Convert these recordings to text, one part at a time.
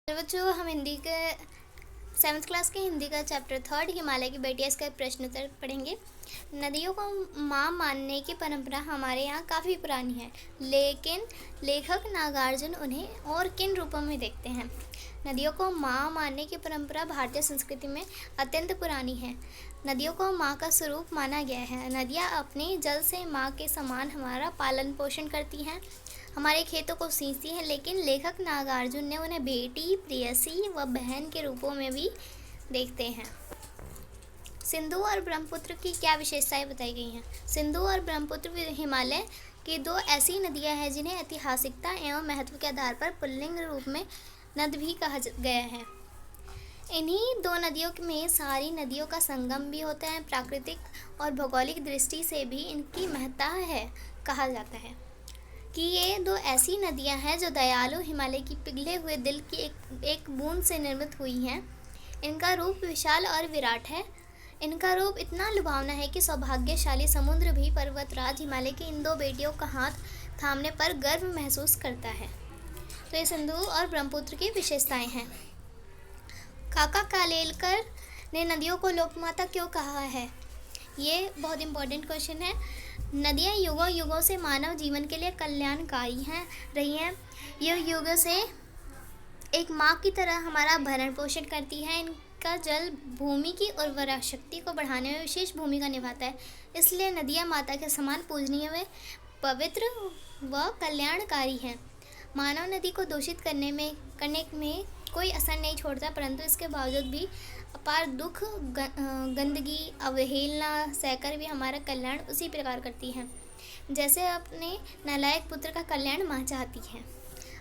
बच्चों, हम हिंदी के 7th क्लास के हिंदी का चैप्टर 3 हिमालय की बेटियां इसका प्रश्नोत्तर पढ़ेंगे। नदियों को माँ मानने की परंपरा हमारे यहाँ काफ़ी पुरानी है, लेकिन लेखक नागार्जुन उन्हें और किन रूपों में देखते हैं। नदियों को माँ मानने की परंपरा भारतीय संस्कृति में अत्यंत पुरानी है। नदियों को माँ का स्वरूप माना गया है। नदियाँ अपने जल से माँ के समान हमारा पालन पोषण करती हैं, हमारे खेतों को सींचती हैं, लेकिन लेखक नागार्जुन ने उन्हें बेटी, प्रेयसी व बहन के रूपों में भी देखते हैं। सिंधु और ब्रह्मपुत्र की क्या विशेषताएं बताई गई हैं। सिंधु और ब्रह्मपुत्र हिमालय की दो ऐसी नदियां हैं जिन्हें ऐतिहासिकता एवं महत्व के आधार पर पुल्लिंग रूप में नद भी कहा गया है। इन्हीं दो नदियों में सारी नदियों का संगम भी होता है। प्राकृतिक और भौगोलिक दृष्टि से भी इनकी महत्ता है। कहा जाता है कि ये दो ऐसी नदियां हैं जो दयालु हिमालय की पिघले हुए दिल की एक बूंद से निर्मित हुई हैं। इनका रूप विशाल और विराट है। इनका रूप इतना लुभावना है कि सौभाग्यशाली समुद्र भी पर्वतराज हिमालय की इन दो बेटियों का हाथ थामने पर गर्व महसूस करता है। तो ये सिंधु और ब्रह्मपुत्र की विशेषताएं हैं। काका कालेलकर ने नदियों को लोकमाता क्यों कहा है? ये बहुत इम्पोर्टेंट क्वेश्चन है। नदियाँ युगों युगों से मानव जीवन के लिए कल्याणकारी रही हैं। ये युगों से एक माँ की तरह हमारा भरण पोषण करती है। इनका जल भूमि की उर्वरा शक्ति को बढ़ाने में विशेष भूमिका निभाता है। इसलिए नदियाँ माता के समान पूजनीय व पवित्र व कल्याणकारी हैं। मानव नदी को दूषित करने में कोई असर नहीं छोड़ता, परंतु इसके बावजूद भी अपार दुख, गंदगी, अवहेलना सहकर भी हमारा कल्याण उसी प्रकार करती है जैसे अपने नालायक पुत्र का कल्याण माँ चाहती है।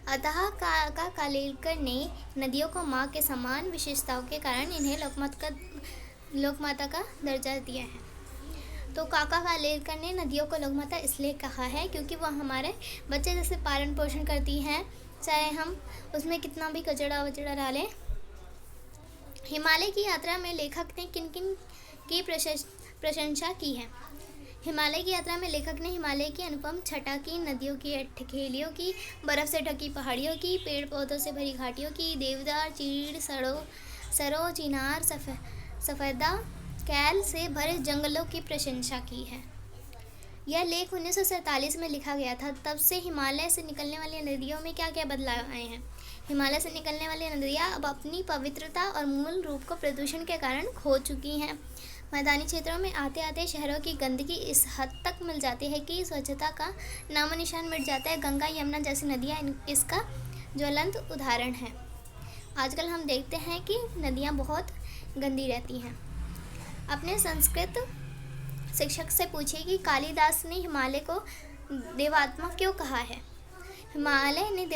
अतः काका कालेलकर ने नदियों को माँ के समान विशेषताओं के कारण इन्हें लोकमाता का दर्जा दिया है। तो काका कालेलकर ने नदियों को लोकमाता इसलिए कहा है क्योंकि वह हमारे बच्चे जैसे पालन पोषण करती हैं, चाहे हम उसमें कितना भी कचड़ा वचड़ा डालें। हिमालय की यात्रा में लेखक ने किन किन की प्रशंसा की है? हिमालय की यात्रा में लेखक ने हिमालय की अनुपम छटा की, नदियों की अठखेलियों की, बर्फ़ से ढकी पहाड़ियों की, पेड़ पौधों से भरी घाटियों की, देवदार, चीड़, सरो, चिनार, सफेदा, कैल से भरे जंगलों की प्रशंसा की है। यह लेख 1947 में लिखा गया था। तब से हिमालय से निकलने वाली नदियों में क्या क्या बदलाव आए हैं। हिमालय से निकलने वाली नदियाँ अब अपनी पवित्रता और मूल रूप को प्रदूषण के कारण खो चुकी हैं। मैदानी क्षेत्रों में आते आते शहरों की गंदगी इस हद तक मिल जाती है कि स्वच्छता का नामो निशान मिट जाता है। गंगा, यमुना जैसी नदियाँ इसका ज्वलंत उदाहरण है। आजकल हम देखते हैं कि नदियाँ बहुत गंदी रहती हैं। अपने संस्कृत शिक्षक से पूछिए कि कालिदास ने हिमालय को देवात्मा क्यों कहा है। हिमालय ने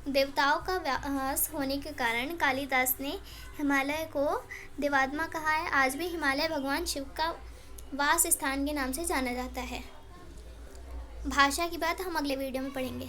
देवताओं का वास होने के कारण कालिदास ने हिमालय को देवात्मा कहा है। आज भी हिमालय भगवान शिव का वास स्थान के नाम से जाना जाता है। भाषा की बात हम अगले वीडियो में पढ़ेंगे।